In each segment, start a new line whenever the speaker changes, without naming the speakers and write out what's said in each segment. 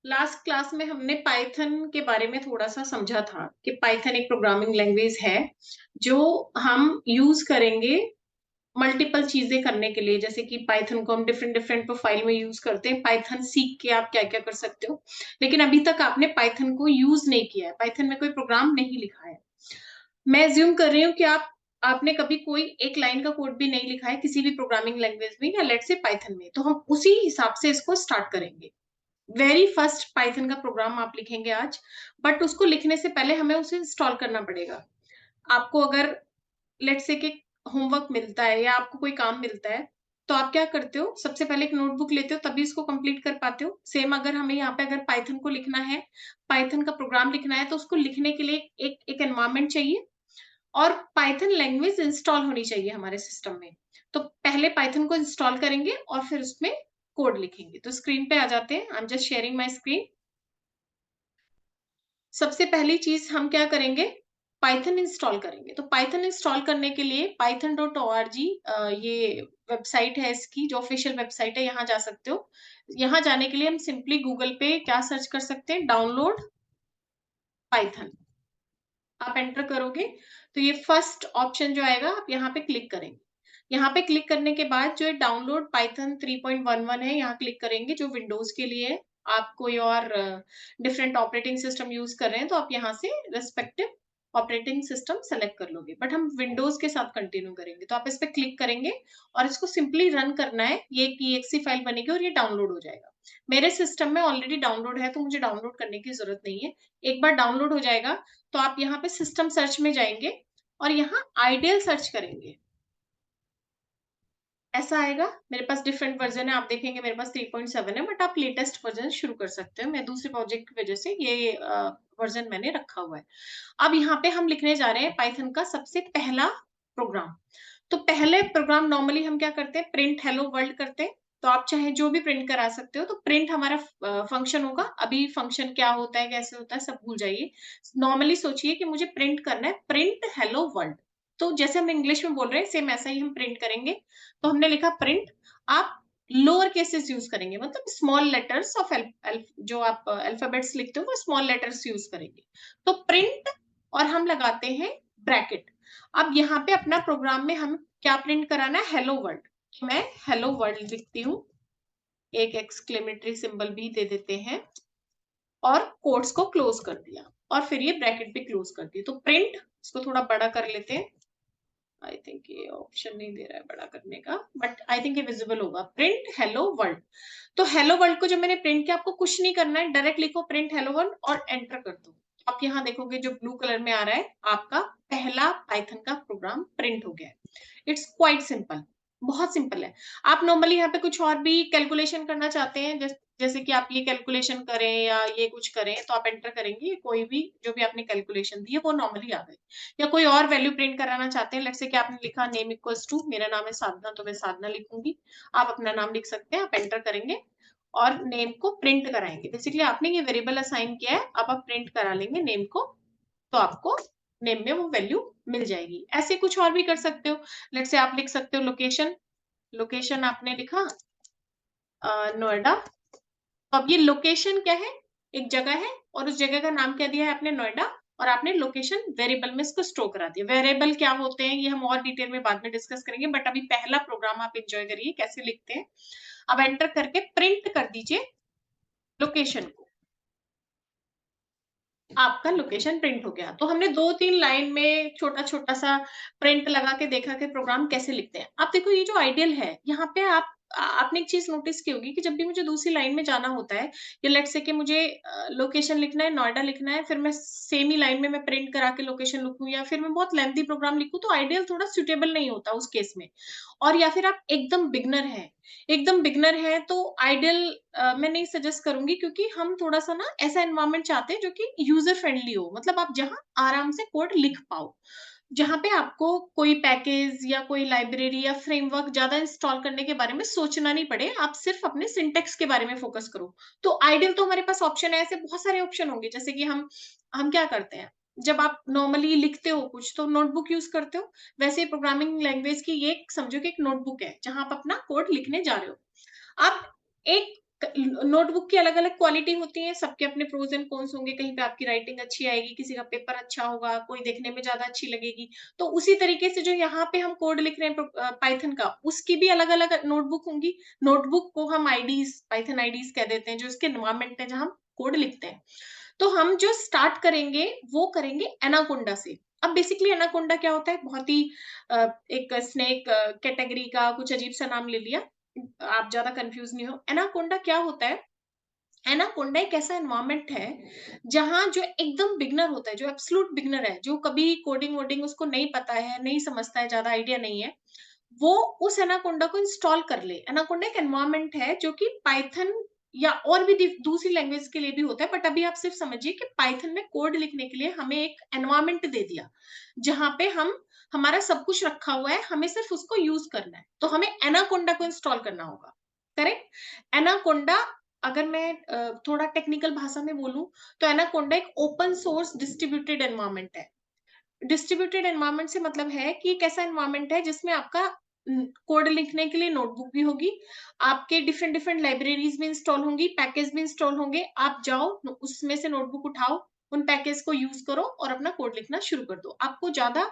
Last class में हमने Python के बारे में थोड़ा सा समझा था कि पाइथन एक प्रोग्रामिंग लैंग्वेज है जो हम यूज करेंगे मल्टीपल चीजें करने के लिए। जैसे कि पाइथन को हम डिफरेंट डिफरेंट प्रोफाइल में यूज करते हैं। पाइथन सीख के आप क्या क्या कर सकते हो, लेकिन अभी तक आपने पाइथन को यूज नहीं किया है, पाइथन में कोई प्रोग्राम नहीं लिखा है। मैं एज्यूम कर रही हूँ कि आपने कभी कोई एक लाइन का कोड भी नहीं लिखा है किसी भी प्रोग्रामिंग लैंग्वेज में या लेट से पाइथन में, तो हम उसी हिसाब से इसको स्टार्ट करेंगे। वेरी फर्स्ट पाइथन का प्रोग्राम आप लिखेंगे आज, बट उसको लिखने से पहले हमें उसे इंस्टॉल करना पड़ेगा। आपको अगर लेट से कि होमवर्क मिलता है या आपको कोई काम मिलता है, तो आप क्या करते हो, सबसे पहले एक नोटबुक लेते हो तभी इसको कंप्लीट कर पाते हो। सेम अगर हमें यहाँ पे अगर पाइथन को लिखना है, पाइथन का प्रोग्राम लिखना है, तो उसको लिखने के लिए एक एनवायरमेंट चाहिए और पाइथन लैंग्वेज इंस्टॉल होनी चाहिए हमारे सिस्टम में। तो पहले पाइथन को इंस्टॉल करेंगे और फिर उसमें कोड लिखेंगे। तो स्क्रीन पे आ जाते हैं, I am just sharing my screen. सबसे पहली चीज हम क्या करेंगे, पाइथन इंस्टॉल करेंगे। तो पाइथन इंस्टॉल करने के लिए python.org ये वेबसाइट है, इसकी जो ऑफिशियल वेबसाइट है, यहाँ जा सकते हो। यहाँ जाने के लिए हम सिंपली गूगल पे क्या सर्च कर सकते हैं, डाउनलोड पाइथन। आप एंटर करोगे तो ये फर्स्ट ऑप्शन जो आएगा आप यहाँ पे क्लिक करेंगे। यहाँ पे क्लिक करने के बाद जो डाउनलोड पाइथन 3.11 है, यहाँ क्लिक करेंगे, जो विंडोज के लिए है। आप कोई और डिफरेंट ऑपरेटिंग सिस्टम यूज कर रहे हैं तो आप यहाँ से रेस्पेक्टिव ऑपरेटिंग सिस्टम सेलेक्ट कर लोगे, बट हम विंडोज के साथ कंटिन्यू करेंगे। तो आप इस पे क्लिक करेंगे और इसको सिंपली रन करना है। ये एक EXE फाइल बनेगी और ये डाउनलोड हो जाएगा। मेरे सिस्टम में ऑलरेडी डाउनलोड है तो मुझे डाउनलोड करने की जरूरत नहीं है। एक बार डाउनलोड हो जाएगा तो आप यहाँ पे सिस्टम सर्च में जाएंगे और यहाँ आइडियल सर्च करेंगे। ऐसा आएगा। मेरे पास डिफरेंट वर्जन है, आप देखेंगे मेरे पास 3.7 है, बट आप लेटेस्ट वर्जन शुरू कर सकते हो। मैं दूसरे प्रोजेक्ट की वजह से ये वर्जन मैंने रखा हुआ है। अब यहाँ पे हम लिखने जा रहे हैं पाइथन का सबसे पहला प्रोग्राम। तो पहले प्रोग्राम नॉर्मली हम क्या करते हैं, प्रिंट हेलो वर्ल्ड करते हैं। तो आप चाहे जो भी प्रिंट करा सकते हो। तो प्रिंट हमारा फंक्शन होगा। अभी फंक्शन क्या होता है, कैसे होता है, सब भूल जाइए। नॉर्मली सोचिए कि मुझे प्रिंट करना है प्रिंट हेलो वर्ल्ड। तो जैसे हम इंग्लिश में बोल रहे हैं सेम ऐसा ही हम प्रिंट करेंगे। तो हमने लिखा प्रिंट। आप लोअर केसेस यूज करेंगे, मतलब स्मॉल लेटर्स ऑफ जो आप अल्फाबेट्स लिखते हो वो स्मॉल लेटर्स यूज करेंगे। तो प्रिंट और हम लगाते हैं ब्रैकेट। अब यहाँ पे अपना प्रोग्राम में हम क्या प्रिंट कराना है, हेलो वर्ल्ड। मैं हेलो वर्ल्ड लिखती हूँ, एक एक्सक्लेमेटरी सिंबल भी दे देते हैं और कोट्स को क्लोज कर दिया और फिर ये ब्रैकेट भी क्लोज कर दी। तो प्रिंट, इसको थोड़ा बड़ा कर लेते हैं। आई थिंक ये ऑप्शन नहीं दे रहा है बड़ा करने का, बट आई थिंक ये विजिबल होगा। Print hello world. तो हेलो वर्ल्ड को जब मैंने प्रिंट किया, आपको कुछ नहीं करना है, डायरेक्ट लिखो प्रिंट हेलो वर्ल्ड और एंटर कर दो। आप यहाँ देखोगे जो ब्लू कलर में आ रहा है, आपका पहला पाइथन का प्रोग्राम प्रिंट हो गया है। इट्स क्वाइट सिंपल, बहुत सिंपल है। आप नॉर्मली यहाँ पे कुछ और भी कैलकुलेशन करना चाहते हैं, जैसे कि आप ये कैलकुलेशन करें या ये कुछ करें, तो आप एंटर करेंगे, कोई भी जो भी आपने कैलकुलेशन दी है वो नॉर्मली आ गई। या कोई और वैल्यू प्रिंट कराना चाहते हैं, लेट्स से कि आपने लिखा नेम इक्वल्स टू, मेरा नाम है साधना तो मैं साधना लिखूंगी। आप अपना नाम लिख सकते हैं, आप एंटर करेंगे और नेम को प्रिंट कराएंगे। बेसिकली आपने ये वेरिएबल असाइन किया है, अब आप प्रिंट करा लेंगे नेम को, तो आपको नेम में वो वैल्यू मिल जाएगी। ऐसे कुछ और भी कर सकते हो। लेट्स से आप लिख सकते हो लोकेशन। लोकेशन आपने लिखा नोएडा। तो अब ये लोकेशन क्या है, एक जगह है और उस जगह का नाम क्या दिया है आपने, नोएडा। और आपने लोकेशन वेरिएबल में इसको स्टोर करा दिया। वेरिएबल क्या होते हैं ये हम और डिटेल में बाद में डिस्कस करेंगे, बट अभी पहला प्रोग्राम आप एंजॉय करिए कैसे लिखते हैं। अब एंटर करके प्रिंट कर दीजिए लोकेशन को। आपका लोकेशन प्रिंट हो गया। तो हमने 2-3 लाइन में छोटा छोटा सा प्रिंट लगा के देखा कि प्रोग्राम कैसे लिखते हैं। आप देखो ये जो आइडियल है, यहाँ पे आपने एक चीज नोटिस की होगी कि जब भी मुझे दूसरी लाइन में जाना होता है, या लेट्स से कि मुझे लोकेशन लिखना है, नोएडा लिखना है, फिर मैं सेम ही लाइन में मैं प्रिंट करा के लोकेशन लिखूं, या फिर मैं बहुत लेंथी प्रोग्राम लिखूं, तो आइडियल थोड़ा सुटेबल नहीं होता उस केस में। और या फिर आप एकदम बिगनर है, एकदम बिगनर है तो आइडियल मैं नहीं सजेस्ट करूंगी, क्योंकि हम थोड़ा सा ना ऐसा एनवायरनमेंट चाहते हैं जो कि यूजर फ्रेंडली हो, मतलब आप जहां आराम से कोड लिख पाओ, जहां पे आपको कोई पैकेज या कोई लाइब्रेरी या फ्रेमवर्क ज्यादा इंस्टॉल करने के बारे में सोचना नहीं पड़े, आप सिर्फ अपने सिंटेक्स के बारे में फोकस करो। तो आइडियल तो हमारे पास ऑप्शन है, ऐसे बहुत सारे ऑप्शन होंगे। जैसे कि हम क्या करते हैं, जब आप नॉर्मली लिखते हो कुछ तो नोटबुक यूज करते हो, वैसे प्रोग्रामिंग लैंग्वेज की ये समझो कि एक नोटबुक है जहां आप अपना कोड लिखने जा रहे हो। आप एक नोटबुक की अलग-अलग क्वालिटी होती है, सबके अपने प्रोज़ एंड कॉन्स होंगे, कहीं पे आपकी राइटिंग अच्छी आएगी, किसी का पेपर अच्छा होगा, कोई देखने में ज़्यादा अच्छी लगेगी। तो उसी तरीके से जो यहाँ पे हम कोड लिख रहे हैं पाइथन का, उसकी भी अलग-अलग नोटबुक होंगी। नोटबुक को हम आईडीज़, पाइथन आईडीज़ कह देते हैं, जो इसके एनवायरनमेंट है जहाँ हम कोड लिखते हैं। तो हम जो स्टार्ट करेंगे, वो करेंगे एनाकोंडा से। अब बेसिकली एनाकोंडा क्या होता है? बहुत ही एक स्नेक कैटेगरी का कुछ अजीब-सा नाम ले लिया। आप ज़्यादा कन्फ्यूज़ नहीं हो। एनाकोंडा क्या होता है? एनाकोंडा एक ऐसा एनवायरनमेंट है, जहाँ जो एकदम बिगिनर होता है, जो एब्सोल्यूट बिगिनर है, जो कभी कोडिंग-वोडिंग उसको नहीं पता है, नहीं समझता है, ज़्यादा आइडिया नहीं है, वो उस एनाकोंडा को इंस्टॉल कर ले। एनाकोंडा एक एनवायरनमेंट है जो कि पाइथन या और भी दूसरी लैंग्वेज के लिए भी होता है, बट अभी आप सिर्फ समझिए कि पाइथन में कोड लिखने के लिए हमें एक एनवायरनमेंट दे दिया, जहाँ पे हम हमारा सब कुछ रखा हुआ है, हमें सिर्फ उसको यूज करना है। तो हमें एनाकोंडा को इंस्टॉल करना होगा, करेक्ट? एनाकोंडा, अगर मैं थोड़ा टेक्निकल भाषा में बोलूं, तो एनाकोंडा एक ओपन सोर्स डिस्ट्रीब्यूटेड एनवायरनमेंट है। डिस्ट्रीब्यूटेड एनवायरनमेंट से मतलब है कि एक ऐसा एनवायरनमेंट है जिसमें आपका कोड लिखने के लिए नोटबुक भी होगी, आपके डिफरेंट डिफरेंट लाइब्रेरीज भी इंस्टॉल होंगी, पैकेज भी इंस्टॉल होंगे। आप जाओ, उसमें से नोटबुक उठाओ, उन पैकेज को यूज करो और अपना कोड लिखना शुरू कर दो। आपको ज्यादा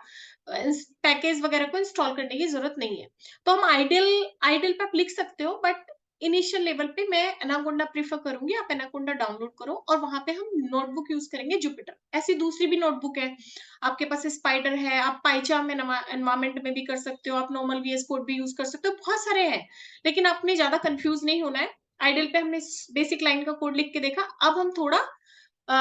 पैकेज वगैरह को इंस्टॉल करने की जरूरत नहीं है। तो हम आइडियल आइडियल पे आप लिख सकते हो, बट इनिशियल लेवल पे मैं एनाकोंडा प्रेफर करूंगी। आप एनाकोंडा डाउनलोड करो और वहां पे हम नोटबुक यूज करेंगे जुपिटर। ऐसी दूसरी भी नोटबुक है, आपके पास स्पाइडर है, आप पाइचार्म एनवायरनमेंट में भी कर सकते हो, आप नॉर्मल वीएस कोड भी यूज कर सकते हो, बहुत सारे हैं। लेकिन आपने ज्यादा कंफ्यूज नहीं होना है। आइडल पे हमने बेसिक लाइन का कोड लिख के देखा। अब हम अ,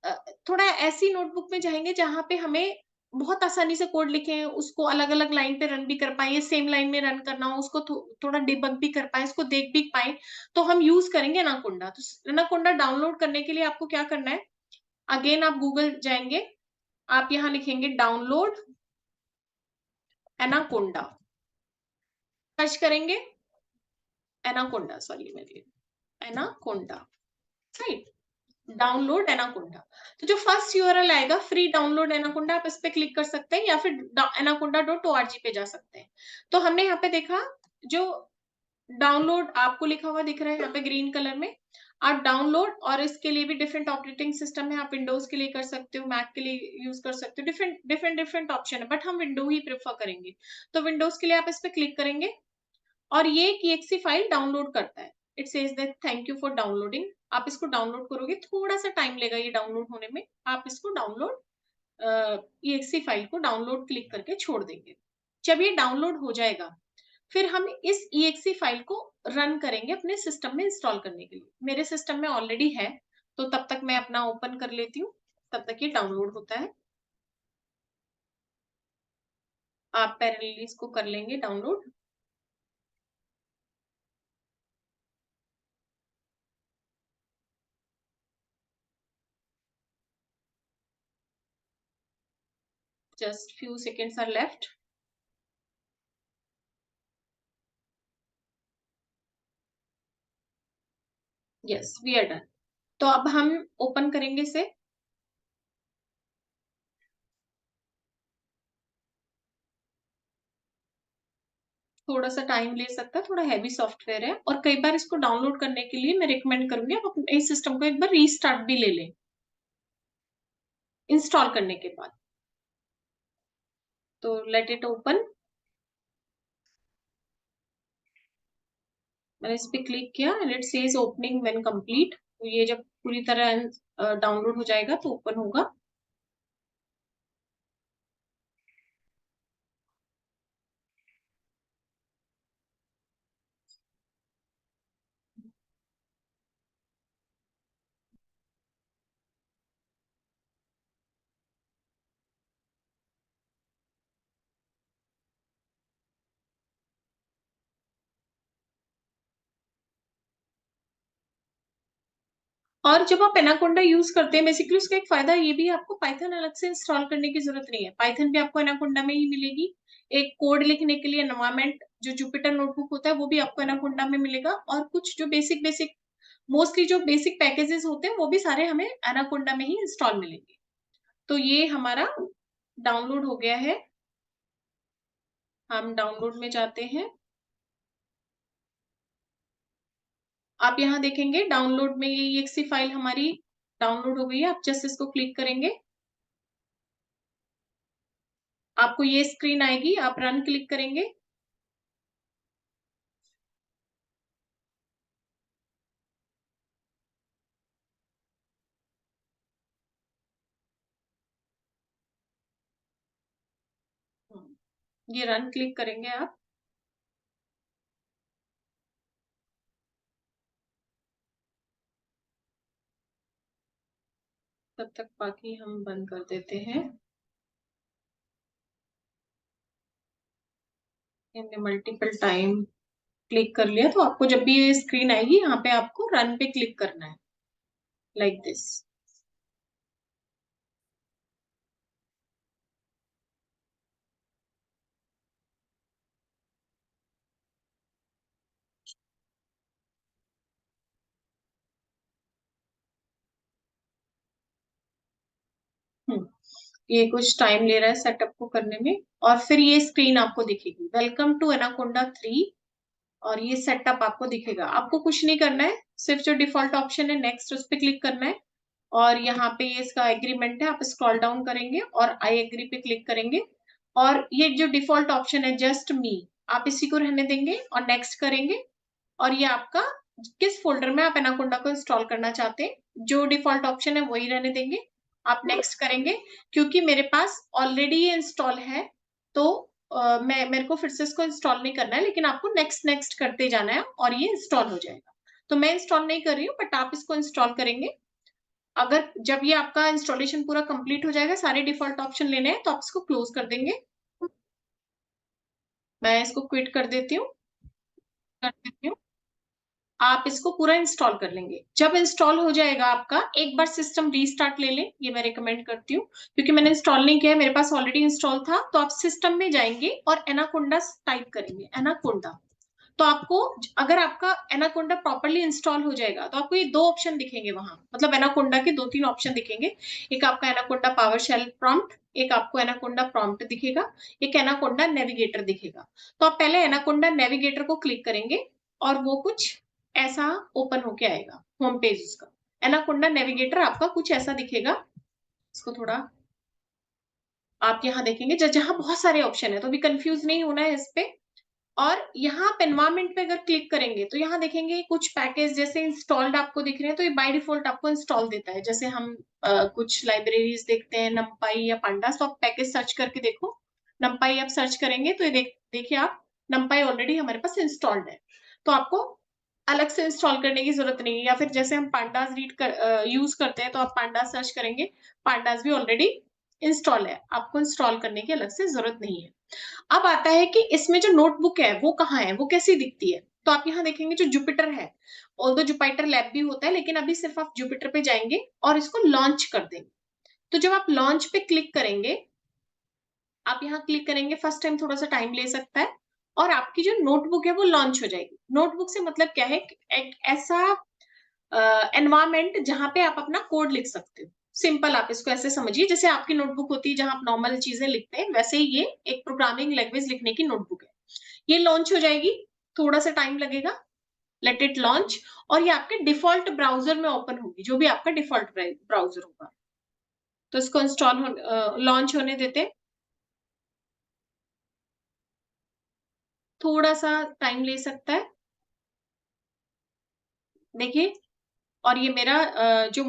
अ, थोड़ा ऐसी नोटबुक में जाएंगे जहां पे हमें बहुत आसानी से कोड लिखें, उसको अलग अलग लाइन पे रन भी कर पाए, सेम लाइन में रन करना हो, उसको थोड़ा डिबग भी कर पाए, उसको देख भी पाए, तो हम यूज करेंगे एनाकोंडा। तो एनाकोंडा डाउनलोड करने के लिए आपको क्या करना है? अगेन आप गूगल जाएंगे, आप यहाँ लिखेंगे डाउनलोड एनाकोंडा, सर्च करेंगे एनाकोंडा, सॉरी मेरे एनाकोंडा, राइट? Download anaconda. तो जो फर्स्ट यूआरएल आएगा, फ्री डाउनलोड एनाकोंडा, आप इस पे क्लिक कर सकते हैं या फिर एनाकोंडा.org पे जा सकते हैं। तो हमने यहाँ पे देखा, जो डाउनलोड आपको लिखा हुआ दिख रहा है यहाँ पे ग्रीन कलर में, आप डाउनलोड, और इसके लिए भी डिफरेंट ऑपरेटिंग सिस्टम है, आप विंडोज के लिए कर सकते हो, मैक के लिए यूज कर सकते हो, डिफरेंट ऑप्शन है, बट हम विंडो ही प्रेफर करेंगे। तो विंडोज के लिए आप इस पे क्लिक करेंगे और ये एक exe फाइल डाउनलोड करता है। It says that thank you for downloading. आप इसको डाउनलोड करोगे, थोड़ा सा टाइम लेगा ये डाउनलोड होने में। आप इसको डाउनलोड exe फाइल को डाउनलोड क्लिक करके छोड़ देंगे। जब ये डाउनलोड हो जाएगा, फिर हम इस exe फाइल को रन करेंगे अपने सिस्टम में इंस्टॉल करने के लिए। मेरे सिस्टम में ऑलरेडी है, तो तब तक मैं अपना ओपन कर लेती हूँ, तब तक ये डाउनलोड होता है। आप पैरेलली इसको कर लेंगे download. Just few seconds are left. Yes, we are done. तो अब हम ओपन करेंगे इसे। थोड़ा सा टाइम ले सकता है, थोड़ा हैवी सॉफ्टवेयर है, और कई बार इसको डाउनलोड करने के लिए मैं रिकमेंड करूंगी आप अपने इस सिस्टम को एक बार रीस्टार्ट भी ले लें इंस्टॉल करने के बाद। तो लेट इट ओपन। मैंने इस पे क्लिक किया and it says opening when complete. तो ये जब पूरी तरह डाउनलोड हो जाएगा तो ओपन होगा। और जब आप एनाकोंडा यूज करते हैं, बेसिकली उसका एक फायदा ये भी है, आपको पाइथन अलग से इंस्टॉल करने की जरूरत नहीं है। पाइथन भी आपको एनाकोंडा में ही मिलेगी। एक कोड लिखने के लिए एनवायरनमेंट जो जुपिटर नोटबुक होता है, वो भी आपको एनाकोंडा में मिलेगा, और कुछ जो बेसिक बेसिक मोस्टली जो बेसिक पैकेजेस होते हैं, वो भी सारे हमें एनाकोंडा में ही इंस्टॉल मिलेंगे। तो ये हमारा डाउनलोड हो गया है। हम डाउनलोड में जाते हैं। आप यहाँ देखेंगे डाउनलोड में ये exe फाइल हमारी डाउनलोड हो गई है। आप जस्ट इसको क्लिक करेंगे, आपको ये स्क्रीन आएगी, आप रन क्लिक करेंगे। ये रन क्लिक करेंगे आप। तब तक बाकी हम बंद कर देते हैं। हमने मल्टीपल टाइम क्लिक कर लिया, तो आपको जब भी ये स्क्रीन आएगी यहाँ पे आपको रन पे क्लिक करना है, लाइक दिस। ये कुछ टाइम ले रहा है सेटअप को करने में, और फिर ये स्क्रीन आपको दिखेगी, वेलकम टू एनाकोंडा 3। और ये सेटअप आपको दिखेगा। आपको कुछ नहीं करना है, सिर्फ जो डिफॉल्ट ऑप्शन है नेक्स्ट उस पर क्लिक करना है। और यहाँ पे ये इसका एग्रीमेंट है, आप स्क्रॉल डाउन करेंगे और आई एग्री पे क्लिक करेंगे। और ये जो डिफॉल्ट ऑप्शन है जस्ट मी, आप इसी को रहने देंगे और नेक्स्ट करेंगे। और ये आपका किस फोल्डर में आप एनाकोंडा को इंस्टॉल करना चाहते हैं, जो डिफॉल्ट ऑप्शन है वही रहने देंगे। आप नेक्स्ट करेंगे, क्योंकि मेरे पास ऑलरेडी ये इंस्टॉल है, तो मेरे को फिर से इसको इंस्टॉल नहीं करना है, लेकिन आपको नेक्स्ट नेक्स्ट करते जाना है और ये इंस्टॉल हो जाएगा। तो मैं इंस्टॉल नहीं कर रही हूँ, बट आप इसको इंस्टॉल करेंगे। अगर जब ये आपका इंस्टॉलेशन पूरा कंप्लीट हो जाएगा, सारे डिफॉल्ट ऑप्शन लेने हैं, तो आप इसको क्लोज कर देंगे। मैं इसको क्विट कर देती हूँ, कर देती हूँ। आप इसको पूरा इंस्टॉल कर लेंगे। जब इंस्टॉल हो जाएगा आपका, एक बार सिस्टम रीस्टार्ट ले लें, ये मैं रिकमेंड करती हूँ, क्योंकि मैंने इंस्टॉल नहीं किया है, मेरे पास ऑलरेडी इंस्टॉल था। तो आप सिस्टम में जाएंगे और एनाकोंडा टाइप करेंगे, एनाकोंडा। तो आपको, अगर आपका एनाकोंडा प्रॉपर्ली इंस्टॉल हो जाएगा, तो आपको ये दो ऑप्शन दिखेंगे वहां, मतलब एनाकोंडा के दो तीन ऑप्शन दिखेंगे। एक आपका एनाकोंडा पावर शेल प्रॉम्प्ट, एक आपको एनाकोंडा प्रॉम्प्ट दिखेगा, एक एनाकोंडा नेविगेटर दिखेगा। तो आप पहले एनाकोंडा नेविगेटर को क्लिक करेंगे और वो कुछ ऐसा ओपन होके आएगा, होम पेज उसका। एनाकोंडा नेविगेटर आपका कुछ ऐसा दिखेगा। इसको थोड़ा आप यहाँ देखेंगे, जहां बहुत सारे ऑप्शन है, तो भी कंफ्यूज नहीं होना है इस पे। और यहाँ आप एनवायरमेंट पे अगर क्लिक करेंगे, तो यहाँ देखेंगे कुछ पैकेज जैसे इंस्टॉल्ड आपको दिख रहे हैं, तो ये बाय डिफॉल्ट आपको इंस्टॉल देता है। जैसे हम कुछ लाइब्रेरीज देखते हैं, नमपाई या पांडास, तो आप पैकेज सर्च करके देखो। नमपाई आप सर्च करेंगे तो ये देखिए आप, नमपाई ऑलरेडी हमारे पास इंस्टॉल्ड है, तो आपको अलग से इंस्टॉल करने की जरूरत नहीं है। या फिर जैसे हम पांडास यूज करते हैं, तो आप पांडास सर्च करेंगे, पांडास भी ऑलरेडी इंस्टॉल है, आपको इंस्टॉल करने की अलग से जरूरत नहीं है। अब आता है कि इसमें जो नोटबुक है वो कहाँ है, वो कैसी दिखती है। तो आप यहाँ देखेंगे जो जुपिटर है, ऑल्दो जुपिटर लैब भी होता है, लेकिन अभी सिर्फ आप जुपिटर पे जाएंगे और इसको लॉन्च कर देंगे। तो जब आप लॉन्च पे क्लिक करेंगे, आप यहाँ क्लिक करेंगे, फर्स्ट टाइम थोड़ा सा टाइम ले सकता है, और आपकी जो नोटबुक है वो लॉन्च हो जाएगी। नोटबुक से मतलब क्या है, एक ऐसा एनवायरमेंट जहां पे आप अपना कोड लिख सकते हो। सिंपल आप इसको ऐसे समझिए, जैसे आपकी नोटबुक होती है जहां आप नॉर्मल चीजें लिखते हैं, वैसे ही ये एक प्रोग्रामिंग लैंग्वेज लिखने की नोटबुक है। ये लॉन्च हो जाएगी, थोड़ा सा टाइम लगेगा, लेट इट लॉन्च। और ये आपके डिफॉल्ट ब्राउजर में ओपन होगी, जो भी आपका डिफॉल्ट ब्राउजर होगा। तो इसको लॉन्च होने देते, थोड़ा सा टाइम ले सकता है, देखिए। और ये मेरा जो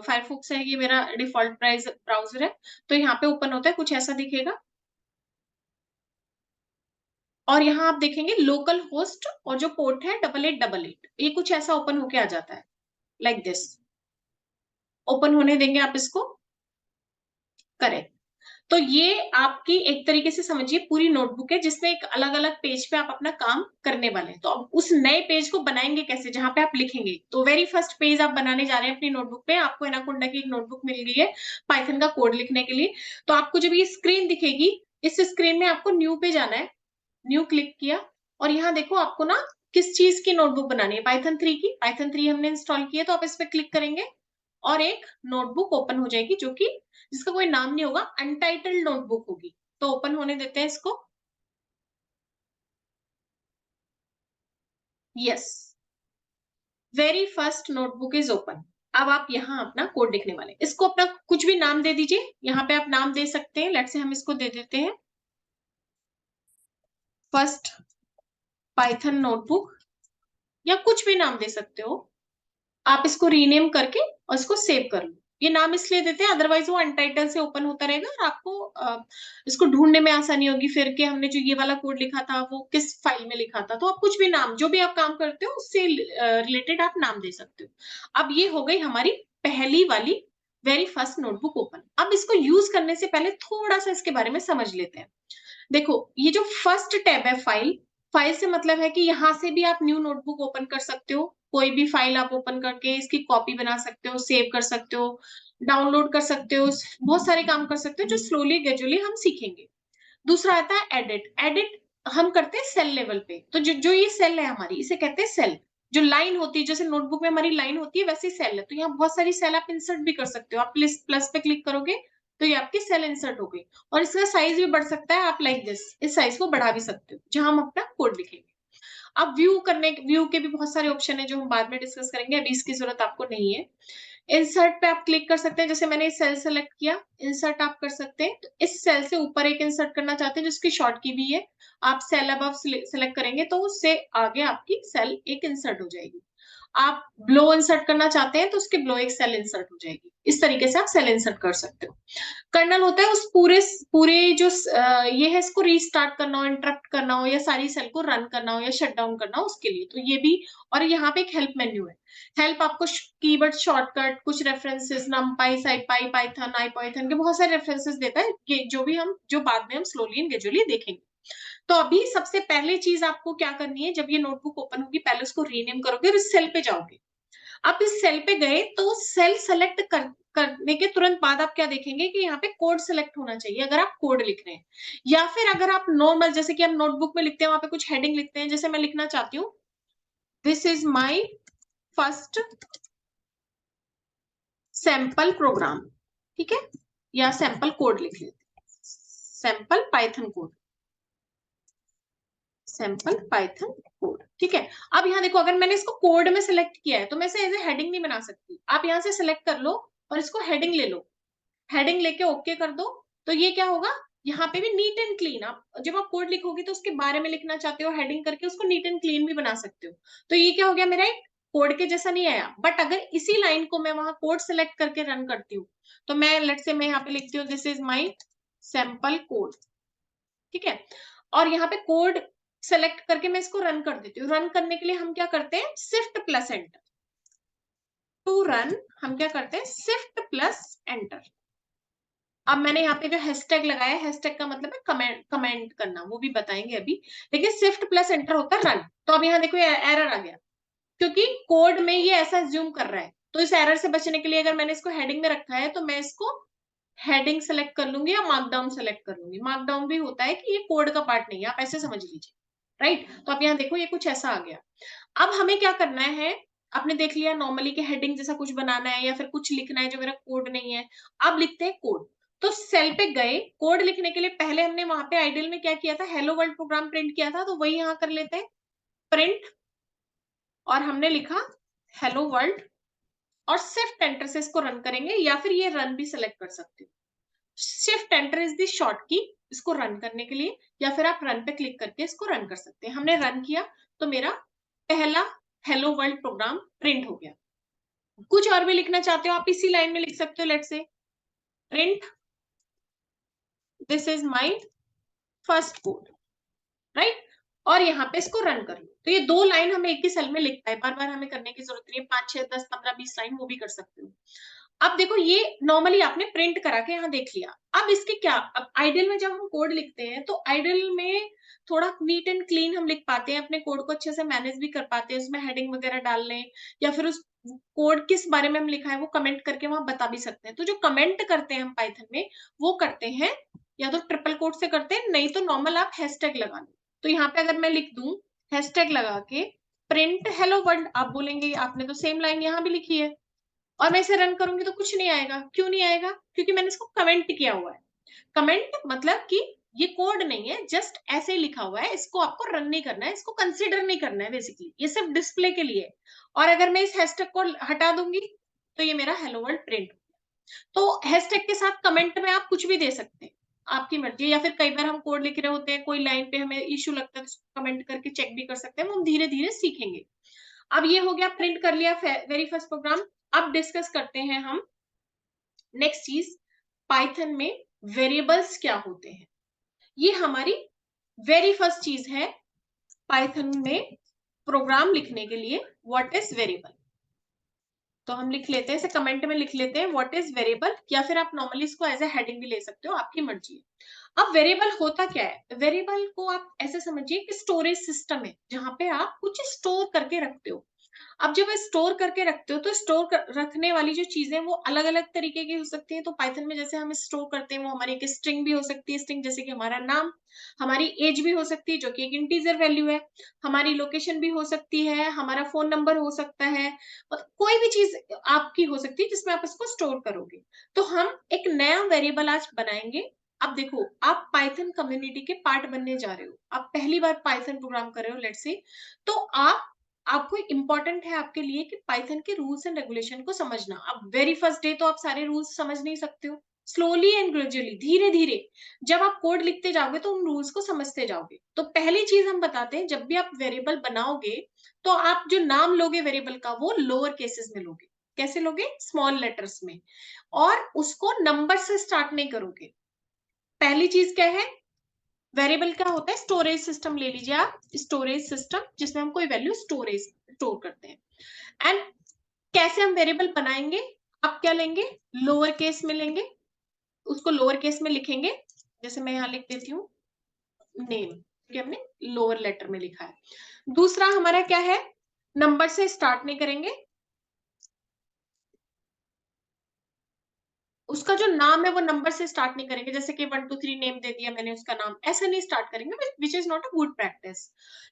फायरफॉक्स है, ये मेरा डिफॉल्ट ब्राउजर है। तो यहाँ पे ओपन होता है, कुछ ऐसा दिखेगा। और यहाँ आप देखेंगे लोकल होस्ट और जो पोर्ट है 8888, ये कुछ ऐसा ओपन होके आ जाता है, लाइक दिस। ओपन होने देंगे आप इसको, करें। तो ये आपकी एक तरीके से समझिए पूरी नोटबुक है, जिसमें एक अलग अलग पेज पे आप अपना काम करने वाले हैं। तो अब उस नए पेज को बनाएंगे कैसे, जहां पे आप लिखेंगे। तो वेरी फर्स्ट पेज आप बनाने जा रहे हैं अपनी नोटबुक पे, आपको एनाकोंडा की एक नोटबुक मिल गई है पाइथन का कोड लिखने के लिए। तो आपको जब ये स्क्रीन दिखेगी, इस स्क्रीन में आपको न्यू पे जाना है। न्यू क्लिक किया, और यहाँ देखो आपको ना किस चीज की नोटबुक बनानी है, पाइथन 3 की। पाइथन 3 हमने इंस्टॉल की है, तो आप इस पे क्लिक करेंगे और एक नोटबुक ओपन हो जाएगी, जो कि जिसका कोई नाम नहीं होगा, अनटाइटल्ड नोटबुक होगी। तो ओपन होने देते हैं इसको। Yes, very first notebook is open. अब आप यहाँ अपना कोड लिखने वाले, इसको अपना कुछ भी नाम दे दीजिए, यहाँ पे आप नाम दे सकते हैं। लेट्स से हम इसको दे देते हैं फर्स्ट पाइथन नोटबुक, या कुछ भी नाम दे सकते हो आप। इसको रीनेम करके और इसको सेव कर लो। ये नाम इसलिए देते हैं, अदरवाइज वो अनटाइटल से ओपन होता रहेगा और आपको इसको ढूंढने में आसानी होगी फिर कि हमने जो ये वाला कोड लिखा था वो किस फाइल में लिखा था। तो आप कुछ भी नाम, जो भी आप काम करते हो उससे रिलेटेड आप नाम दे सकते हो। अब ये हो गई हमारी पहली वाली वेरी फर्स्ट नोटबुक ओपन। अब इसको यूज करने से पहले थोड़ा सा इसके बारे में समझ लेते हैं। देखो, ये जो फर्स्ट टैब है फाइल, फाइल से मतलब है कि यहाँ से भी आप न्यू नोटबुक ओपन कर सकते हो। कोई भी फाइल आप ओपन करके इसकी कॉपी बना सकते हो, सेव कर सकते हो, डाउनलोड कर सकते हो, बहुत सारे काम कर सकते हो जो स्लोली ग्रेजुअली हम सीखेंगे। दूसरा आता है एडिट। एडिट हम करते हैं सेल लेवल पे। तो जो ये सेल है हमारी, इसे कहते हैं सेल। जो लाइन होती है, जैसे नोटबुक में हमारी लाइन होती है वैसे सेल है। तो यहाँ बहुत सारी सेल आप इंसर्ट भी कर सकते हो। आप प्लस पे क्लिक करोगे तो ये आपकी सेल इंसर्ट हो गई। और इसका साइज भी बढ़ सकता है, आप लाइक दिस इस साइज को बढ़ा भी सकते हो जहां हम अपना कोड लिखेंगे। अब व्यू के भी बहुत सारे ऑप्शन है जो हम बाद में डिस्कस करेंगे, अभी इसकी जरूरत आपको नहीं है। इंसर्ट पे आप क्लिक कर सकते हैं, जैसे मैंने सेल सेलेक्ट किया, इंसर्ट आप कर सकते हैं। तो इस सेल से ऊपर एक इंसर्ट करना चाहते हैं जिसकी शॉर्ट की भी है, आप सेल अबव सेलेक्ट करेंगे तो उससे आगे आपकी सेल एक इंसर्ट हो जाएगी। आप ब्लो इंसर्ट करना चाहते हैं तो उसके ब्लो एक सेल इंसर्ट हो जाएगी। इस तरीके से आप सेल इंसर्ट कर सकते हो। कर्नल होता है उस पूरे पूरे जो ये है, इसको रीस्टार्ट करना हो, इंटरप्ट करना हो, या सारी सेल को रन करना हो या शट डाउन करना हो उसके लिए, तो ये भी। और यहाँ पे एक हेल्प मेन्यू है। हेल्प आपको कीवर्ड शॉर्टकट, कुछ रेफरेंसेस, नमपाई, साइपाई, पाइथन, आईपाइथन के बहुत सारे रेफरेंसेस देता है, ये जो बाद में हम स्लोली एंड ग्रेजुअली देखेंगे। तो अभी सबसे पहले चीज आपको क्या करनी है, जब ये नोटबुक ओपन होगी पहले उसको रीनेम करोगे और इस सेल पे जाओगे। आप इस सेल पे गए तो सेल सेलेक्ट करने के तुरंत बाद आप क्या देखेंगे कि यहाँ पे कोड सेलेक्ट होना चाहिए अगर आप कोड लिख रहे हैं। या फिर अगर आप नॉर्मल, जैसे कि हम नोटबुक में लिखते हैं, वहां पे कुछ हेडिंग लिखते हैं, जैसे मैं लिखना चाहती हूँ this is my first sample program, ठीक है, या सैंपल कोड लिख लेते हैं, sample Python code, sample Python code, ठीक है। अब यहाँ देखो, अगर मैंने इसको कोड में सिलेक्ट किया है तो मैं इसे एज ए हेडिंग नहीं बना सकती। आप यहाँ से सिलेक्ट कर लो और इसको हेडिंग ले लो, हेडिंग लेके ओके कर दो। तो ये क्या होगा, यहाँ पे भी नीट एंड क्लीन। आप जब आप कोड लिखोगे तो उसके बारे में लिखना चाहते हो, हेडिंग करके उसको नीट एंड क्लीन भी बना सकते हो। तो ये क्या हो गया, मेरा एक कोड के जैसा नहीं आया। बट अगर इसी लाइन को मैं वहां कोड सेलेक्ट करके रन करती हूँ, तो मैं लेट से मैं यहाँ पे लिखती हूँ this is my sample code, ठीक है। और यहाँ पे कोड सेलेक्ट करके मैं इसको रन कर देती हूँ। रन करने के लिए हम क्या करते हैं, shift plus enter. To run हम क्या करते हैं, शिफ्ट प्लस एंटर। अब मैंने यहाँ पे जो हैशटैग लगाया है, हैशटैग का मतलब है कमेंट, कमेंट करना, वो भी बताएंगे अभी। लेकिन शिफ्ट प्लस एंटर होता है रन। तो अब यहाँ देखो ये एरर आ गया, क्योंकि कोड में ये ऐसा ज्यूम कर रहा है। तो इस एरर से बचने के लिए अगर मैंने इसको हेडिंग में रखा है तो मैं इसको हेडिंग सेलेक्ट कर लूंगी या मार्कडाउन सेलेक्ट कर लूंगी। मार्कडाउन भी होता है कि ये कोड का पार्ट नहीं है, आप ऐसे समझ लीजिए, राइट। तो आप यहाँ देखो ये कुछ ऐसा आ गया। अब हमें क्या करना है, आपने देख लिया नॉर्मली कि हेडिंग जैसा कुछ बनाना है या फिर कुछ लिखना है जो मेरा कोड नहीं है। अब लिखते हैं कोड। तो सेल पे गए, कोड लिखने के लिए पहले हमने वहां पे आइडियल में क्या किया था, हेलो वर्ल्ड प्रोग्राम प्रिंट किया था, तो वही यहाँ कर लेते हैं प्रिंट, और हमने लिखा हेलो वर्ल्ड, और शिफ्ट एंटर से इसको रन करेंगे, या फिर ये रन भी सिलेक्ट कर सकते हो। Shift enter is the short की इसको रन करने के लिए, या फिर आप रन पे क्लिक करके इसको रन कर सकते हैं। हमने रन किया तो मेरा पहला हेलो वर्ल्ड प्रोग्राम प्रिंट हो गया। कुछ और भी लिखना चाहते हो आप इसी लाइन में लिख सकते हो, let's say print this is my first code, right. और यहाँ पे इसको रन कर लो। तो ये दो लाइन हमें एक ही सेल में लिख पाए, बार बार हमें करने की जरूरत नहीं है। 5 6 10 15 20 लाइन वो भी कर सकते हो। अब देखो ये नॉर्मली आपने प्रिंट करा के यहाँ देख लिया। अब इसके क्या, अब आइडियल में जब हम कोड लिखते हैं तो आइडियल में थोड़ा नीट एंड क्लीन हम लिख पाते हैं, अपने कोड को अच्छे से मैनेज भी कर पाते हैं, उसमें हेडिंग वगैरह डाल लें, या फिर उस कोड किस बारे में हम लिखा है वो कमेंट करके वहां बता भी सकते हैं। तो जो कमेंट करते हैं हम पाइथन में, वो करते हैं या तो ट्रिपल कोट से करते हैं, नहीं तो नॉर्मल आप हैशटैग लगा लो। तो यहाँ पे अगर मैं लिख दूं हैशटैग लगा के प्रिंट हेलो वर्ल्ड, आप बोलेंगे आपने तो सेम लाइन यहाँ भी लिखी है, और मैं इसे रन करूंगी तो कुछ नहीं आएगा। क्यों नहीं आएगा, क्योंकि मैंने इसको कमेंट किया हुआ है। कमेंट मतलब कि ये कोड नहीं है, जस्ट ऐसे ही लिखा हुआ है, इसको आपको रन नहीं करना है, इसको कंसीडर नहीं करना है बेसिकली, ये सिर्फ डिस्प्ले के लिए है। और अगर मैं इस हैशटैग को हटा दूंगी तो ये मेरा हेलो वर्ल्ड प्रिंट। तो हैशटैग के साथ कमेंट में आप कुछ भी दे सकते हैं, आपकी मर्जी। या फिर कई बार हम कोड लिख रहे होते हैं, कोई लाइन पे हमें इश्यू लगता है तो कमेंट करके चेक भी कर सकते हैं, वो हम धीरे धीरे सीखेंगे। अब ये हो गया, प्रिंट कर लिया वेरी फर्स्ट प्रोग्राम। अब डिस्कस करते हैं हम नेक्स्ट चीज, पाइथन में वेरिएबल्स क्या होते हैं। ये हमारी वेरी फर्स्ट चीज है पाइथन में प्रोग्राम लिखने के लिए, व्हाट इज वेरिएबल। तो हम लिख लेते हैं, इसे कमेंट में लिख लेते हैं व्हाट इज वेरिएबल, या फिर आप नॉर्मली इसको एज ए हेडिंग भी ले सकते हो, आपकी मर्जी है। अब वेरिएबल होता क्या है, वेरिएबल को आप ऐसे समझिए कि स्टोरेज सिस्टम है जहां पे आप कुछ स्टोर करके रखते हो। अब जब स्टोर करके रखते हो तो रखने वाली जो चीजें वो अलग अलग तरीके की हो सकती है। तो पाइथन में जैसे हम स्टोर करते हैं वो हमारी एक स्ट्रिंग भी हो सकती है, स्ट्रिंग जैसे कि हमारा नाम, हमारी एज भी हो सकती है जो कि एक इंटीजर वैल्यू है, हमारी लोकेशन भी हो सकती है, हमारा फोन नंबर हो सकता है, मतलब कोई भी चीज आपकी हो सकती है जिसमें आप इसको स्टोर करोगे। तो हम एक नया वेरिएबल आज बनाएंगे। अब देखो, आप पाइथन कम्युनिटी के पार्ट बनने जा रहे हो, आप पहली बार पाइथन प्रोग्राम कर रहे हो लेट्स से, तो आपको इम्पोर्टेंट है आपके लिए कि पाइथन के रूल्स एंड रेगुलेशन को समझना। अब वेरी फर्स्ट डे तो आप सारे रूल्स समझ नहीं सकते हो, स्लोली एंड ग्रेजुअली, धीरे धीरे जब आप कोड लिखते जाओगे तो उन रूल्स को समझते जाओगे। तो पहली चीज हम बताते हैं, जब भी आप वेरिएबल बनाओगे तो आप जो नाम लोगे वेरिएबल का वो लोअर केसेस में लोगे। कैसे लोगे, स्मॉल लेटर्स में, और उसको नंबर से स्टार्ट नहीं करोगे। पहली चीज क्या है, वेरिएबल क्या होता है, स्टोरेज सिस्टम ले लीजिए आप, स्टोरेज सिस्टम जिसमें हम कोई वैल्यू स्टोर करते हैं। एंड कैसे हम वेरिएबल बनाएंगे, आप क्या लेंगे, लोअर केस में लेंगे, उसको लोअर केस में लिखेंगे। जैसे मैं यहाँ लिख देती हूँ नेम, कि हमने लोअर लेटर में लिखा है। दूसरा हमारा क्या है, नंबर से स्टार्ट नहीं करेंगे, उसका जो नाम है वो नंबर से स्टार्ट नहीं करेंगे, जैसे कि 1 2 3 नेम दे दिया मैंने उसका नाम, ऐसा नहीं स्टार्ट करेंगे, which is not a good practice.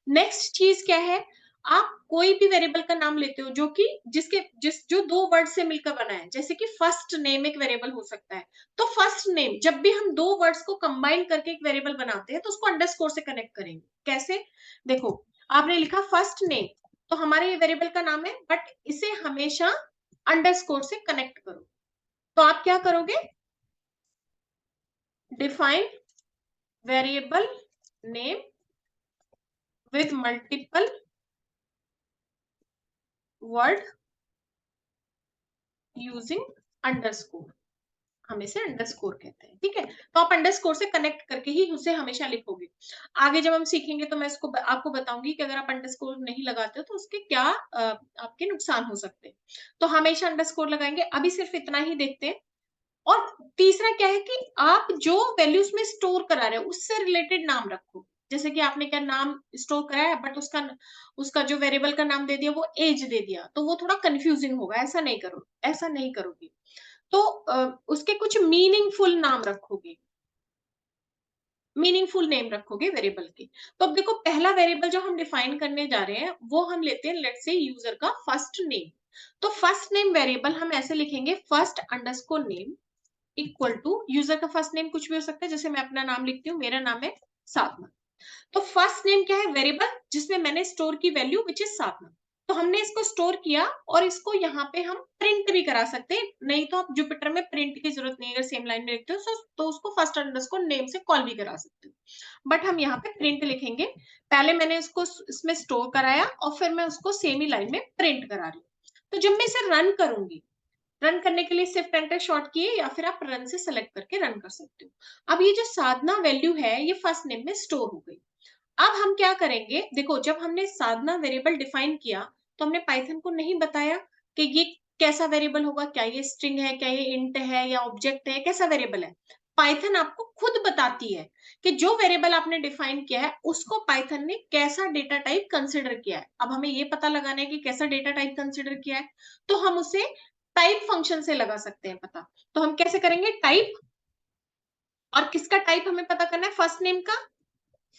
Next चीज क्या है, आप कोई भी वेरिएबल का नाम लेते हो जो कि जो दो वर्ड से मिलकर बना है, जैसे कि फर्स्ट नेम एक वेरिएबल हो सकता है। तो फर्स्ट नेम, जब भी हम दो वर्ड्स को कंबाइन करके एक वेरिएबल बनाते हैं तो उसको अंडरस्कोर से कनेक्ट करेंगे। कैसे, देखो आपने लिखा फर्स्ट नेम, तो हमारे ये वेरिएबल का नाम है, बट इसे हमेशा अंडरस्कोर से कनेक्ट करो। तो आप क्या करोगे, define variable name with multiple word using underscore, हम इसे अंडरस्कोर कहते हैं, ठीक है। तो आप अंडरस्कोर से कनेक्ट करके ही उसे हमेशा लिखोगे। आगे जब हम सीखेंगे तो मैं इसको आपको बताऊंगी कि अगर आप अंडरस्कोर नहीं लगाते हो तो उसके क्या आपके नुकसान हो सकते हैं। तो हमेशा अंडरस्कोर लगाएंगे। अभी सिर्फ इतना ही देखते हैं। और तीसरा क्या है कि आप जो वैल्यूज में स्टोर करा रहे हो उससे रिलेटेड नाम रखो। जैसे कि आपने क्या नाम स्टोर करा है, बट उसका उसका जो वेरिएबल का नाम दे दिया वो एज दे दिया, तो वो थोड़ा कंफ्यूजिंग होगा, ऐसा नहीं करो, ऐसा नहीं करोगे। तो उसके कुछ मीनिंगफुल नाम रखोगे, मीनिंगफुल नेम रखोगे वेरिएबल के। तो अब देखो, पहला वेरिएबल जो हम डिफाइन करने जा रहे हैं वो हम लेते हैं लेट्स से यूजर का फर्स्ट नेम। तो फर्स्ट नेम वेरिएबल हम ऐसे लिखेंगे, first underscore name equal to user का फर्स्ट नेम कुछ भी हो सकता है, जैसे मैं अपना नाम लिखती हूँ, मेरा नाम है साधना। तो फर्स्ट नेम क्या है, वेरिएबल जिसमें मैंने स्टोर की वैल्यू विच इज साधना। तो हमने इसको स्टोर किया और इसको यहाँ पे हम प्रिंट भी करा सकते हैं, नहीं तो आप जुपिटर में प्रिंट की जरूरत नहीं है, अगर सेम लाइन में लिखते हो तो उसको फर्स्ट अंडरस्कोर नेम से कॉल भी करा सकते हो, बट हम यहाँ पे प्रिंट लिखेंगे। पहले मैंने इसको इसमें स्टोर कराया और फिर मैं उसको सेम ही लाइन में प्रिंट करा रही हूँ। तो जब मैं इसे रन करूंगी, रन करने के लिए शिफ्ट एंटर शॉर्ट किए या फिर आप रन से सेलेक्ट करके रन कर सकते हो। अब ये जो साधना वैल्यू है ये फर्स्ट नेम में स्टोर हो गई। अब हम क्या करेंगे, देखो जब हमने साधना वेरिएबल डिफाइन किया तो हमने पाइथन को नहीं बताया कि ये कैसा वेरिएबल होगा, क्या ये स्ट्रिंग है, क्या ये इंट है या ऑब्जेक्ट है, कैसा वेरिएबल है। पाइथन आपको खुद बताती है कि जो वेरिएबल आपने डिफाइन किया है उसको पाइथन ने कैसा डेटा टाइप कंसिडर किया है। अब हमें ये पता लगाना है कि कैसा डेटा टाइप कंसिडर किया है, तो हम उसे टाइप फंक्शन से लगा सकते हैं पता। तो हम कैसे करेंगे, टाइप, और किसका टाइप हमें पता करना है, फर्स्ट नेम का,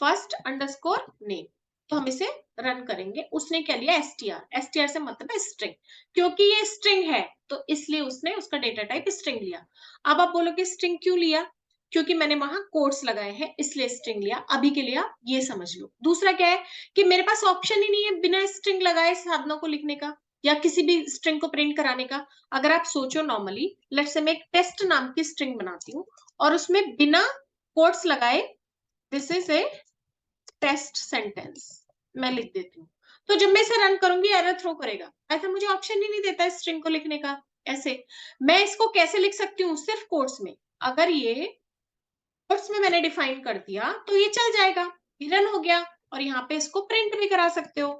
फर्स्ट अंडरस्कोर नेम। तो हम इसे रन करेंगे। उसने क्या लिया, एसटीआर, एसटीआर से मतलब है स्ट्रिंग, क्योंकि ये स्ट्रिंग है तो इसलिए उसने उसका डेटा टाइप स्ट्रिंग लिया। अब आप बोलोगे स्ट्रिंग क्यों लिया, क्योंकि मैंने वहां कोट्स लगाए हैं इसलिए स्ट्रिंग लिया। अभी के लिए आप ये समझ लो। दूसरा क्या है कि मेरे पास ऑप्शन ही नहीं है बिना स्ट्रिंग लगाए साधनों को लिखने का या किसी भी स्ट्रिंग को प्रिंट कराने का। अगर आप सोचो नॉर्मली, लेट्स से मैं एक टेस्ट नाम की स्ट्रिंग बनाती हूँ और उसमें बिना कोट्स लगाए this is a test sentence मैं लिख देती हूँ, तो जब मैं इसे रन करूंगी एरर थ्रो करेगा। ऐसा मुझे ऑप्शन ही नहीं देता है स्ट्रिंग को लिखने का। ऐसे मैं इसको कैसे लिख सकती हूँ सिर्फ कोट्स में। अगर ये कोट्स में मैंने डिफाइन कर दिया तो ये चल जाएगा, ये रन हो गया और यहाँ पे इसको प्रिंट भी करा सकते हो।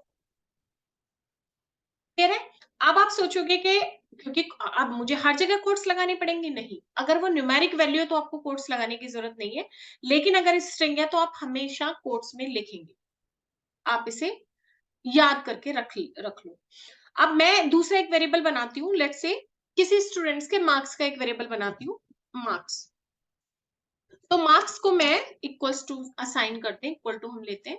क्लियर है? अब आप सोचोगे कि क्योंकि अब मुझे हर जगह कोट्स लगाने पड़ेंगे, नहीं। अगर वो न्यूमेरिक वैल्यू है तो आपको कोट्स लगाने की जरूरत नहीं है, लेकिन अगर स्ट्रिंग है तो आप हमेशा कोट्स में लिखेंगे। आप इसे याद करके रख लो। अब मैं दूसरा एक वेरिएबल बनाती हूँ, लेट्स से किसी स्टूडेंट्स के मार्क्स का एक वेरिएबल बनाती हूँ, मार्क्स। तो मार्क्स को मैं इक्वल्स टू असाइन करते हैं, इक्वल टू हम लेते हैं।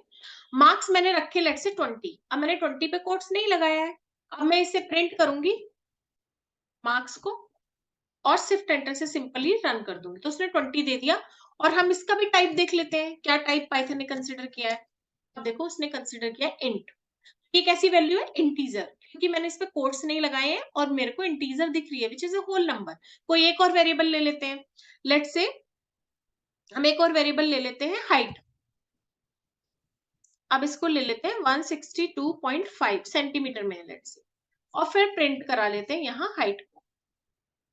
मार्क्स मैंने रखे लेट्स से 20। अब मैंने 20 पे कोट्स नहीं लगाया है। अब मैं इसे प्रिंट करूंगी मार्क्स को और शिफ्ट एंटर से सिंपली रन कर दूंगी, तो उसने 20 दे दिया। और हम इसका भी टाइप देख लेते हैं, क्या टाइप पाइथन ने कंसिडर किया है। अब देखो उसने कंसिडर किया इंट। ये कैसी वैल्यू है? इंटीजर, क्योंकि मैंने इस पे कोट्स नहीं लगाए हैं और मेरे को इंटीजर दिख रही है which is a whole number. कोई एक और वेरिएबल ले लेते हैं, लेट्स से हम एक और वेरिएबल ले लेते हैं हाइट। अब इसको ले लेते हैं 162.5 सेंटीमीटर में है लेट्स से, और फिर प्रिंट करा लेते हैं यहाँ हाइट को।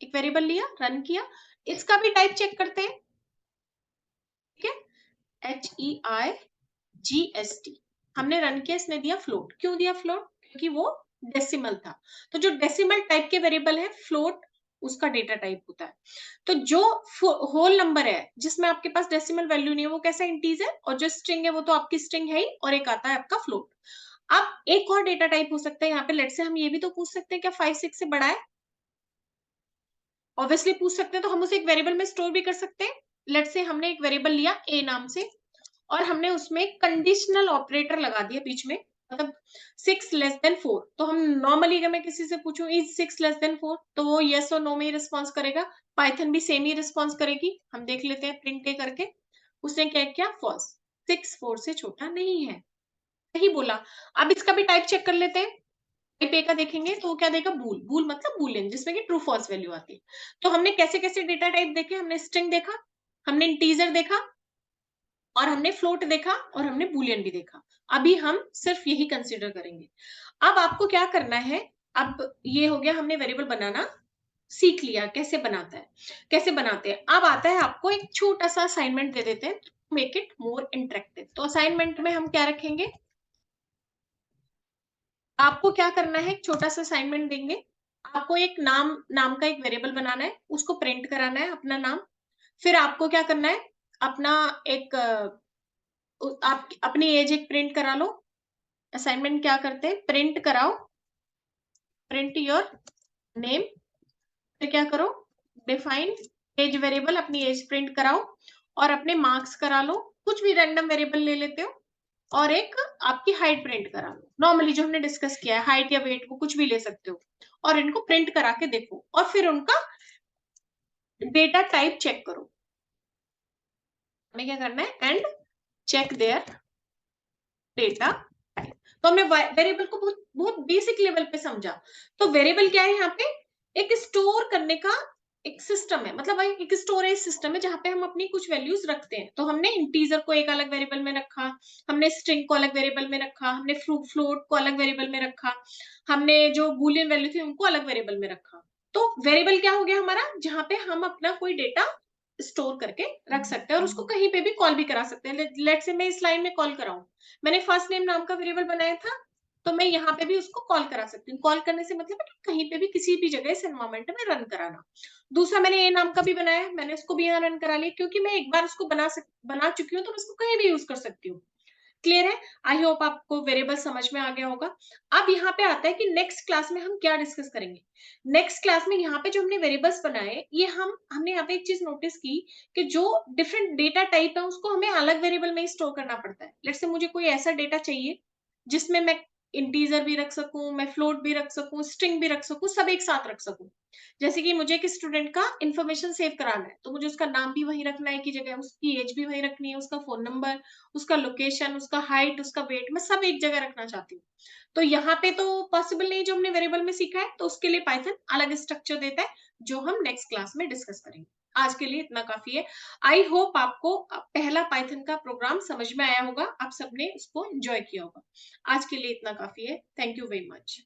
एक वेरिएबल लिया, रन किया, इसका भी टाइप चेक करते हैं। ठीक है, HEIGST हमने रन किया, इसने दिया फ्लोट। क्यों दिया फ्लोट? क्योंकि वो डेसिमल था। तो जो डेसिमल टाइप के वेरिएबल है फ्लोट, उसका डेटा टाइप होता है। तो जो होल नंबर है जिसमें आपके पास डेसिमल वैल्यू नहीं है वो कैसा? इंटीजर। और जो स्ट्रिंग है वो तो आपकी स्ट्रिंग है ही, और एक आता है आपका फ्लोट। अब एक और डेटा टाइप हो सकता है यहाँ पे, लेट से हम ये भी तो पूछ सकते हैं क्या 5 6 से बड़ा है? ऑब्वियसली पूछ सकते हैं, तो हम उसे एक वेरिएबल में स्टोर भी कर सकते हैं। लेट से हमने एक वेरिएबल लिया ए नाम से और हमने उसमें कंडीशनल ऑपरेटर लगा दिया बीच में, मतलब 6 लेस देन 4। तो हम नॉर्मली अगर मैं किसी से पूछूं इज 6 लेस देन 4, तो वो यस और नो में ही रिस्पॉन्स करेगा। पाइथन भी सेम ही रिस्पॉन्स करेगी। हम देख लेते हैं प्रिंट करके, उसने क्या किया? फॉल्स, 6 4 से छोटा नहीं है। सही बोला। अब इसका भी टाइप चेक कर लेते हैं। टाइप ए का देखेंगे तो वो क्या देगा? बूल। बूल मतलब बूलियन, जिसमें कि ट्रू फॉल्स वैल्यू आती है। तो हमने कैसे कैसे डेटा टाइप देखे? हमने स्ट्रिंग देखा, हमने इंटीजर देखा, और हमने फ्लोट देखा, और हमने बूलियन भी देखा। अभी हम सिर्फ यही कंसीडर करेंगे। अब आपको क्या करना है? अब ये हो गया, हमने वेरिएबल बनाना सीख लिया कैसे बनाता है, कैसे बनाते हैं। अब आता है आपको एक छोटा सा असाइनमेंट दे देते हैं, मेक इट मोर इंटरेक्टिव। तो असाइनमेंट में हम क्या रखेंगे? आपको क्या करना है? एक छोटा सा असाइनमेंट देंगे, आपको एक नाम नाम का एक वेरिएबल बनाना है, उसको प्रिंट कराना है अपना नाम। फिर आपको क्या करना है? अपना एक आप अपनी एज एक प्रिंट करा लो। असाइनमेंट क्या करते हैं? प्रिंट कराओ, प्रिंट योर नेम। फिर क्या करो? डिफाइन एज वेरिएबल, अपनी एज प्रिंट कराओ और अपने मार्क्स करा लो। कुछ भी रैंडम वेरिएबल ले लेते हो और एक आपकी हाइट प्रिंट करा लो। नॉर्मली जो हमने डिस्कस किया है, हाइट या वेट को कुछ भी ले सकते हो, और इनको प्रिंट करा के देखो और फिर उनका डेटा टाइप चेक करो। हमें क्या करना है? And check their data type. तो हमने वेरिएबल को बहुत बहुत बेसिक लेवल पे समझा। तो वेरिएबल क्या है? यहाँ पे एक स्टोर करने का एक सिस्टम है, मतलब एक स्टोरेज सिस्टम है जहां पे हम अपनी कुछ वैल्यूज रखते हैं। तो हमने इंटीजर को एक अलग वेरिएबल में रखा, हमने स्ट्रिंग को अलग वेरिएबल में रखा, हमने फ्लोट को अलग वेरिएबल में रखा, हमने जो बूलियन वैल्यू थी उनको अलग वेरिएबल में रखा। तो वेरिएबल क्या हो गया हमारा? जहां पे हम अपना कोई डेटा स्टोर करके रख सकते हैं और उसको कहीं पे भी कॉल भी करा सकते हैं। लेट से मैं इस लाइन में कॉल कराऊं, मैंने फर्स्ट नेम नाम का वेरिएबल बनाया था, तो मैं यहाँ पे भी उसको कॉल करा सकती हूँ। कॉल करने से मतलब कहीं पे भी किसी भी जगह इस एनवायरमेंट में रन कराना। दूसरा मैंने ए नाम का भी बनाया, मैंने उसको भी यहाँ रन करा लिया, क्योंकि मैं एक बार उसको बना चुकी हूँ तो मैं उसको कहीं भी यूज कर सकती हूँ। क्लियर है? आई होप आपको वेरिएबल समझ में आ गया होगा। अब यहाँ पे आता है कि नेक्स्ट क्लास में हम क्या डिस्कस करेंगे। नेक्स्ट क्लास में यहाँ पे जो हमने वेरिएबल्स बनाए, ये हमने यहाँ पे एक चीज नोटिस की कि जो डिफरेंट डेटा टाइप है उसको हमें अलग वेरिएबल में ही स्टोर करना पड़ता है। लेट्स से मुझे कोई ऐसा डेटा चाहिए जिसमें मैं इंटीजर भी रख सकूँ, मैं फ्लोट भी रख सकूँ, स्ट्रिंग भी रख सकूँ, सब एक साथ रख सकूँ। जैसे कि मुझे एक स्टूडेंट का इन्फॉर्मेशन सेव कराना है, तो मुझे उसका नाम भी वही रखना है एक ही जगह, उसकी एज भी वही रखनी है, उसका फ़ोन नंबर, उसका लोकेशन, उसका हाइट, उसका वेट, मैं सब एक जगह रखना चाहती हूँ। तो यहाँ पे तो पॉसिबल नहीं जो हमने वेरिएबल में सीखा है, तो उसके लिए पाइथन अलग स्ट्रक्चर देता है, जो हम नेक्स्ट क्लास में डिस्कस करेंगे। आज के लिए इतना काफ़ी है। आई होप आपको पहला पाइथन का प्रोग्राम समझ में आया होगा, आप सबने इसको एन्जॉय किया होगा। आज के लिए इतना काफ़ी है। Thank you very much.